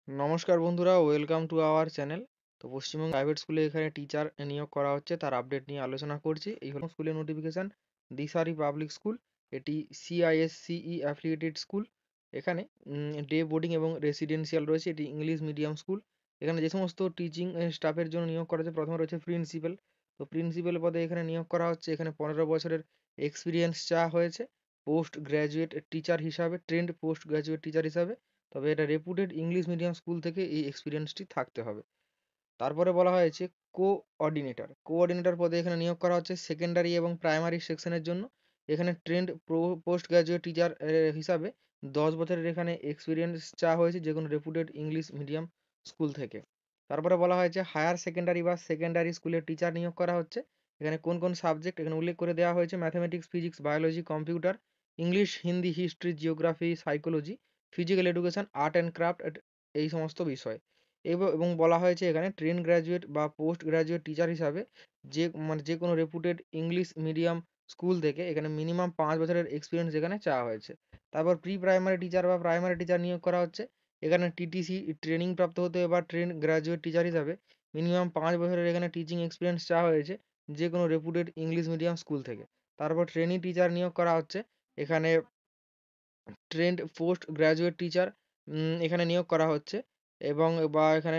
নমস্কার বন্ধুরা, welcome to our channel. তো পশ্চিমবঙ্গ প্রাইভেট স্কুলে এখানে টিচার নিয়োগ করা হচ্ছে, তার আপডেট নিয়ে আলোচনা করছি। এই হলো স্কুলের নোটিফিকেশান। দিশারি পাবলিক স্কুল, এটি সিআইএসসিই অ্যাফিলিয়েটেড স্কুল। এখানে ডে বোর্ডিং এবং রেসিডেন্সিয়াল রয়েছে। এটি ইংলিশ মিডিয়াম স্কুল। এখানে যে সমস্ত টিচিং স্টাফের জন্য নিয়োগ করা হচ্ছে, প্রথমে রয়েছে প্রিন্সিপাল। তো প্রিন্সিপাল পদে এখানে নিয়োগ করা হচ্ছে। এখানে 15 বছরের এক্সপিরিয়েন্স চাওয়া হয়েছে পোস্ট গ্র্যাজুয়েট টিচার হিসাবে, ট্রেন্ড পোস্ট গ্র্যাজুয়েট টিচার হিসাবে। তবে এটা রেপুটেড ইংলিশ মিডিয়াম স্কুল থেকে এই এক্সপিরিয়েন্সটি থাকতে হবে। তারপরে বলা হয়েছে কোঅর্ডিনেটর পদে এখানে নিয়োগ করা হচ্ছে সেকেন্ডারি এবং প্রাইমারি সেকশনের জন্য। এখানে ট্রেন্ড পোস্ট গ্র্যাজুয়েট টিচার হিসাবে 10 বছরের এখানে এক্সপিরিয়েন্স চাওয়া হয়েছে যে কোনো রেপুটেড ইংলিশ মিডিয়াম স্কুল থেকে। তারপরে বলা হয়েছে হায়ার সেকেন্ডারি বা সেকেন্ডারি স্কুলের টিচার নিয়োগ করা হচ্ছে। এখানে কোন কোন সাবজেক্ট এখানে উল্লেখ করে দেওয়া হয়েছে: mathematics, physics, biology, computer, English, Hindi, history, geography, psychology, physical education, art and craft, এই সমস্ত বিষয়। এবং বলা হয়েছে এখানে ট্রেন গ্র্যাজুয়েট বা পোস্ট গ্র্যাজুয়েট টিচার হিসাবে যে কোনো রেপুটেড ইংলিশ মিডিয়াম স্কুল থেকে এখানে মিনিমাম 5 বছরের এক্সপিরিয়েন্স এখানে চাওয়া হয়েছে। তারপর প্রি প্রাইমারি টিচার বা প্রাইমারি টিচার নিয়োগ করা হচ্ছে। এখানে টিটিসি ট্রেনিং প্রাপ্ত হতে হবে বা ট্রেন গ্র্যাজুয়েট টিচার হিসাবে মিনিমাম 5 বছরের এখানে টিচিং এক্সপিরিয়েন্স চাওয়া হয়েছে যে কোনো রেপুটেড ইংলিশ মিডিয়াম স্কুল থেকে। তারপর ট্রেনি টিচার নিয়োগ করা হচ্ছে। এখানে ট্রেন্ড পোস্ট গ্র্যাজুয়েট টিচার এখানে নিয়োগ করা হচ্ছে, এবং বা এখানে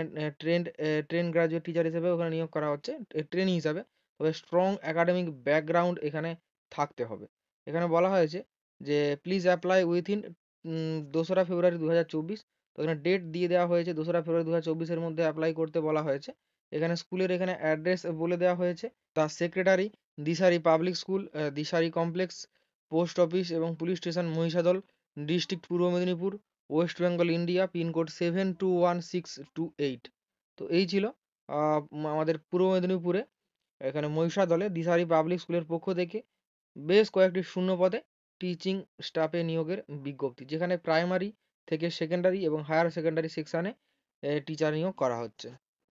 ট্রেন্ড গ্র্যাজুয়েট টিচার হিসেবে ওখানে নিয়োগ করা হচ্ছে ট্রেনি হিসাবে। তবে স্ট্রং একাডেমিক ব্যাকগ্রাউন্ড এখানে থাকতে হবে। এখানে বলা হয়েছে যে প্লিজ অ্যাপ্লাই উইথিন 2রা ফেব্রুয়ারি 2024। তো এখানে ডেট দিয়ে দেওয়া হয়েছে 2রা ফেব্রুয়ারি 2024-এর মধ্যে অ্যাপ্লাই করতে বলা হয়েছে। এখানে স্কুলের এখানে অ্যাড্রেস বলে দেওয়া হয়েছে: the secretary, Dishari public school, Dishari complex, post office এবং police station, Mahishadal, district Purba Medinipur, West Bengal, India, pincode 721628। তো এই ছিল আমাদের পূর্ব মেদিনীপুরে এখানে মহিষাদলে দিশারি পাবলিক স্কুলের পক্ষ থেকে বেশ কয়েকটি শূন্য পদে টিচিং স্টাফে নিয়োগের বিজ্ঞপ্তি, যেখানে প্রাইমারি থেকে সেকেন্ডারি এবং হায়ার সেকেন্ডারি সেকশানে টিচার নিয়োগ করা হচ্ছে।